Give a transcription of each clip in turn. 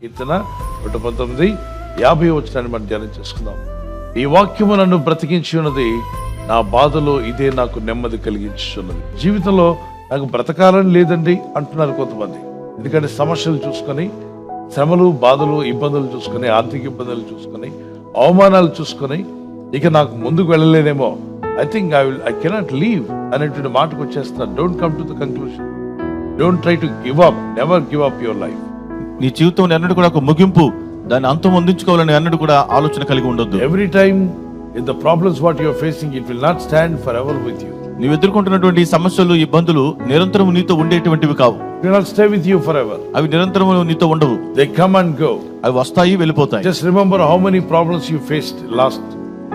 కీర్తన 119:50 మనం ధ్యానం చేసుకుందాం. ఈ వాక్యము నన్ను బ్రతికించి ఉన్నది, నా బాధలో ఇదే నాకు నెమ్మది కలిగించున్నది. జీవితంలో నాకు బ్రతకాలని లేదండి అంటున్నారు కొంతమంది. ఎందుకంటే సమస్యలు చూసుకొని, శ్రమలు, బాధలు, ఇబ్బందులు చూసుకొని, ఆర్థిక ఇబ్బందులు చూసుకొని, అవమానాలు చూసుకొని ఇక నాకు ముందుకు వెళ్ళలేనేమో, ఐ కెనాట్ లీవ్ అనేటువంటి మాటకు వచ్చేస్తున్నారు. Don't come to the conclusion, don't try to give up, never give up your life. నీ జీవితం అన్నట్టు కూడా ఒక ముగింపు, దాన్ని అంతం అందించుకోవాలని అన్నట్టు కూడా ఆలోచన కలిగి ఉండొద్దు. Every time in the problems what you are facing, it will not stand forever with you. నీవు ఎదుర్కొంటున్నటువంటి సమస్యలు, ఇబ్బందులు నిరంతరం నీతో ఉండేటువంటివి కావు. It will not stay with you forever. అవి నిరంతరం నీతో ఉండవు. They come and go. అవి వస్తాయి, వెళ్ళిపోతాయి. Just remember how many problems you faced last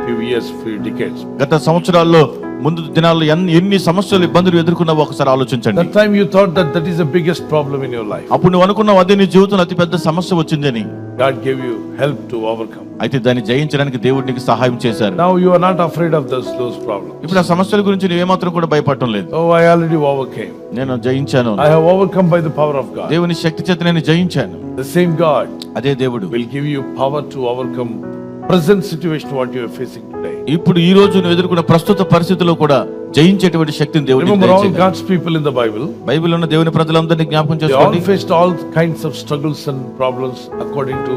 few years, few decades. గత సంవత్సరాల్లో, ముందు దినాల్లో ఎన్ని సమస్యలు, ఇబ్బందులు ఎదుర్కొన్నావో ఒకసారి ఆలోచించండి. That time you thought that is the biggest problem in your life. అప్పుడు నువ్వు అనుకున్నావు అదే నీ జీవితంలో అతి పెద్ద సమస్య వచ్చిందని. God gave you help to overcome. అయితే దాన్ని జయించడానికి దేవుడు నీకు సహాయం చేశారు. Now you are not afraid of those problems. ఇప్పుడు ఆ సమస్యల గురించి నువ్వేమాత్రం కూడా భయపడటం లేదు. Oh, I already overcame. నేను జయించాను. I have overcome by the power of God. దేవుని శక్తి చేత నేను జయించాను. The same God అదే దేవుడు will give you power to overcome present situation what you are facing today. ఇప్పుడు ఈ రోజు నువ్వు ఎదుర్కొన్న ప్రస్తుత పరిస్థితుల్లో కూడా జయించేటువంటి శక్తిని దేవుడు నీకు Remember all దయచేయను. God's people in the Bible. బైబిల్లో ఉన్న దేవుని ప్రజలందరినీ జ్ఞాపకం They all చేసుకోండి. faced all kinds of struggles and problems according to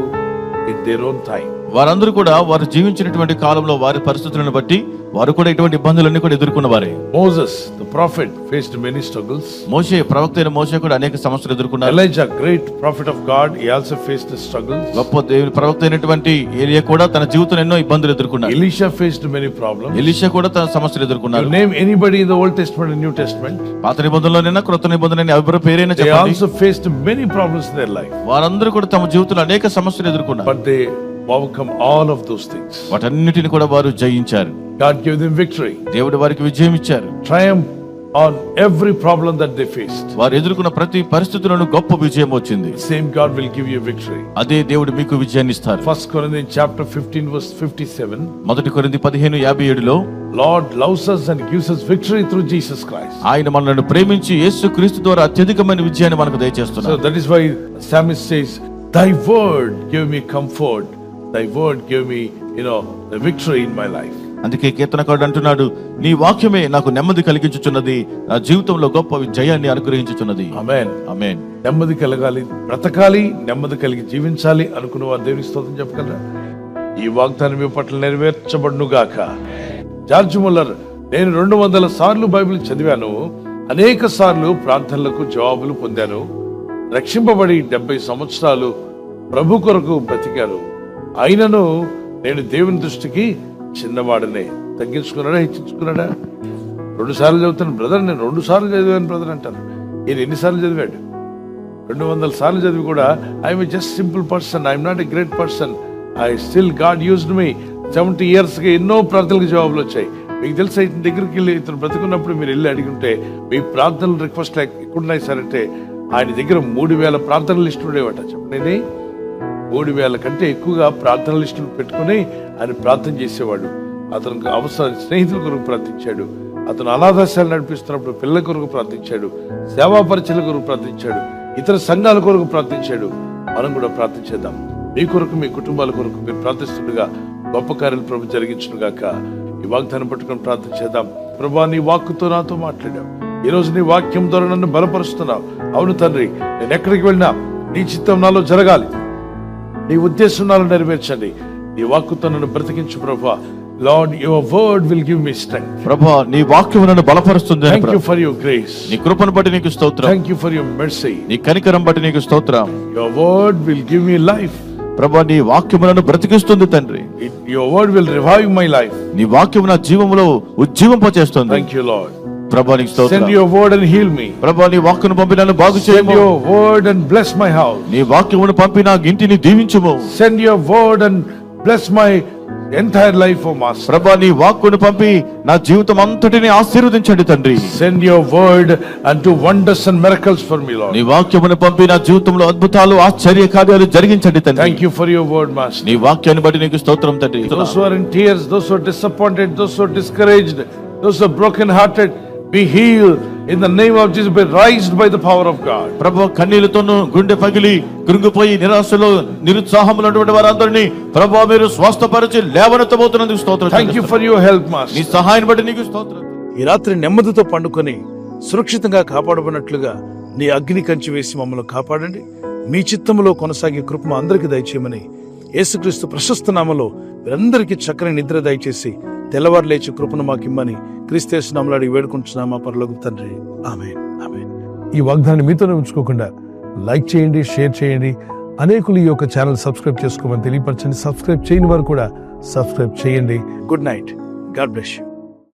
in their own time. వారందరూ కూడా వారు జీవించినటువంటి కాలంలో వారి పరిస్థితులను బట్టి వారు కూడా ఇటువంటి ఇబ్బందులన్నీ కూడా ఎదుర్కొన్నవారే. Moses, the prophet, faced many struggles. మోషే, ప్రవక్త అయిన మోషే కూడా అనేక సమస్యలు ఎదుర్కొన్నారు. Elijah, great prophet of God, he also faced the struggles. గొప్ప దేవుని ప్రవక్త అయినటువంటి ఏలియా కూడా తన జీవితంలో ఎన్నో ఇబ్బందులు ఎదుర్కొన్నారు. Elisha faced many problems. Elisha కూడా తన సమస్యలు ఎదుర్కొన్నారు. You name anybody in the Old Testament and New Testament, పాత నిబంధనలోనైనా క్రొత్త నిబంధనైనా ఎవరి పేరైనా they చెప్పండి, also faced many problems in their life. వారందరూ కూడా తమ జీవితంలో అనేక సమస్యలు ఎదుర్కొన్నారు. But they overcome all of those things. వాటన్నిటిని కూడా వారు జయించారు. God gave them victory, దేవుడు వారికి విజయం ఇచ్చారు. triumph on every problem that they faced. వారు ఎదుర్కొన్న ప్రతి పరిస్థితుల్లోనూ గొప్ప విజయం వచ్చింది. Same God will give you victory. అదే దేవుడు మీకు విజయాన్ని ఇస్తారు. 1 Corinthians chapter 15 verse 57. మొదటి కొరింథీ 15:57లో Lord loves us and gives us victory through Jesus Christ. ఆయన మనల్ని ప్రేమించి యేసుక్రీస్తు ద్వారా అత్యధికమైన విజయాన్ని మనకు So దయచేస్తున్నారు. that is why psalmist says, thy word gave me comfort, thy word gave me, the victory in my life. అందుకే కీర్తనకారుడు అంటున్నాడు, నీ వాక్యమే నాకు నెమ్మది కలిగించుచున్నది, నా జీవితంలో గొప్ప విజయాన్ని అనుగ్రహించుచున్నది. Amen. ఆమేన్. నెమ్మది కలగాలి, బ్రతకాలి, నెమ్మది కలిగి జీవించాలి అనుకున్న వారు దేవునికి స్తోత్రం చెప్పగలరా? ఈ వాగ్దానం మీ పట్ల నెరవేర్చబడును గాక. జార్జ్ ముల్లర్, నేను 200 సార్లు బైబిల్ చదివాను, అనేక సార్లు ప్రార్థనలకు జవాబులు పొందాను, రక్షింపబడి 70 సంవత్సరాలు ప్రభు కొరకు బ్రతికాను, అయినను నేను దేవుని దృష్టికి చిన్నవాడనే. తగ్గించుకున్నాడా, హెచ్చించుకున్నాడా? 2 సార్లు చదువుతాను బ్రదర్, నేను 2 సార్లు చదివాను బ్రదర్ అంటారు. ఈయన ఎన్నిసార్లు చదివాడు? 200 సార్లు చదివి కూడా I'm just simple person, I'm not a great person, I still God used me. 70 years ఎన్నో ప్రార్థనలకు జవాబులు వచ్చాయి. మీకు తెలుసా, ఇతని దగ్గరికి వెళ్ళి ఇతను బ్రతుకున్నప్పుడు మీరు వెళ్ళి అడిగి ఉంటే మీ ప్రార్థనలు రిక్వెస్ట్ ఎక్కడున్నాయి సార్ అంటే ఆయన దగ్గర 3000 ప్రార్థన లిస్టులు ఉండేవట. చెప్పండి, 3000 కంటే ఎక్కువగా ప్రార్థన లిస్టులు పెట్టుకుని ఆయన ప్రార్థన చేసేవాడు. అతనికి అవసరం స్నేహితుల కొరకు ప్రార్థించాడు, అతను అనాథాశ్రయాలు నడిపిస్తున్నప్పుడు పిల్లల కొరకు ప్రార్థించాడు, సేవా పరిచయల కొరకు ప్రార్థించాడు, ఇతర సంఘాల కొరకు ప్రార్థించాడు. మనం కూడా ప్రార్థించేద్దాం. మీ కొరకు, మీ కుటుంబాల కొరకు మీరు ప్రార్థిస్తుండగా గొప్ప కార్యాలు ప్రభు జరిగించును గాక. ఈ వాగ్దానం పట్టుకొని ప్రార్థన చేద్దాం. ప్రభా, నీ వాక్కుతో నాతో మాట్లాడావు, ఈ రోజు నీ వాక్యం ద్వారా నన్ను బలపరుస్తున్నావు. అవును తండ్రి, నేను ఎక్కడికి వెళ్ళినా నీ చిత్తం నాలో జరగాలి, నీ ఉద్దేశం నాలో నెరవేర్చండి. నీ వాక్కుతో నన్ను బ్రతికించు ప్రభా. Lord, your word will give me strength. ప్రభువా, నీ వాక్యం నన్ను బలపరుస్తుంది. Thank you for your grace. నీ కృపను బట్టి నీకు స్తోత్రం. Thank you for your mercy. నీ కనికరం బట్టి నీకు స్తోత్రం. Your word will give me life. ప్రభువా, నీ వాక్యం నన్ను బ్రతికిస్తుంది తండ్రి. Your word will revive my life. నీ వాక్యం నా జీవములో ఉజ్జీవింపచేస్తుంది. Thank you Lord. ప్రభువా, నీకు స్తోత్రం. Send your word and heal me. ప్రభువా, నీ వాక్యమును పంపి నన్ను బాగు Send చేయము. your word and bless my house. నీ వాక్యమును పంపి నా ఇంటిని దీవించుము. Send your word and bless my entire life, O Master. ప్రభువా, నీ వాక్కును పంపి నా జీవితం అంతటిని ఆశీర్వదించండి తండ్రి. Send your word and do wonders and miracles for me, Lord. నీ వాక్యమును పంపి నా జీవితంలో అద్భుతాలు, ఆశ్చర్య కార్యాలు జరిగించండి తండ్రి. Thank you for your word, Master. నీ వాక్యాన్ని బట్టి నీకు స్తోత్రం తండ్రి. Those who are in tears, those who are disappointed, those who are discouraged, those who are broken hearted, be healed In the name of Jesus, be raised by the power of God. ప్రభు కన్నీళ్లతోనూ గుండె పగిలి కృంగిపోయి నిరాశలో నిరుత్సాహంలో ఉన్నటువంటి వారందరినీ ప్రభు మీరు స్వస్థపరిచి లేవనెత్తబోతున్నందుకు స్తోత్రం. Thank you for your help, Master. నీ సహాయం బట్టి నీకు స్తోత్రం. ఈ రాత్రి నెమ్మదితో పండుకొని సురక్షితంగా కాపాడబడినట్లుగా నీ అగ్ని కంచి వేసి మమ్మల్ని కాపాడండి. మీ చిత్తములో కొనసాగే కృప మా అందరికీ దయచేయమని యేసుక్రీస్తు ప్రశస్త నామములో మీరందరికీ చక్కని నిద్ర దయచేసి తెల్లవారు లేచి కృపను మాకిమ్మని క్రీస్తు యేసు నామములో అడిగి వేడుకుంటున్నామా పరలోకపు తండ్రి. ఆమేన్. ఆమేన్. ఈ వాగ్దాన్ని మీతోనే ఉంచుకోకుండా లైక్ చేయండి, షేర్ చేయండి, అనేకులు ఈ యొక్క ఛానల్ సబ్స్క్రైబ్ చేసుకోమని తెలియపరచండి. సబ్స్క్రైబ్ చేయని వారు కూడా సబ్స్క్రైబ్ చేయండి. Good night. God bless you.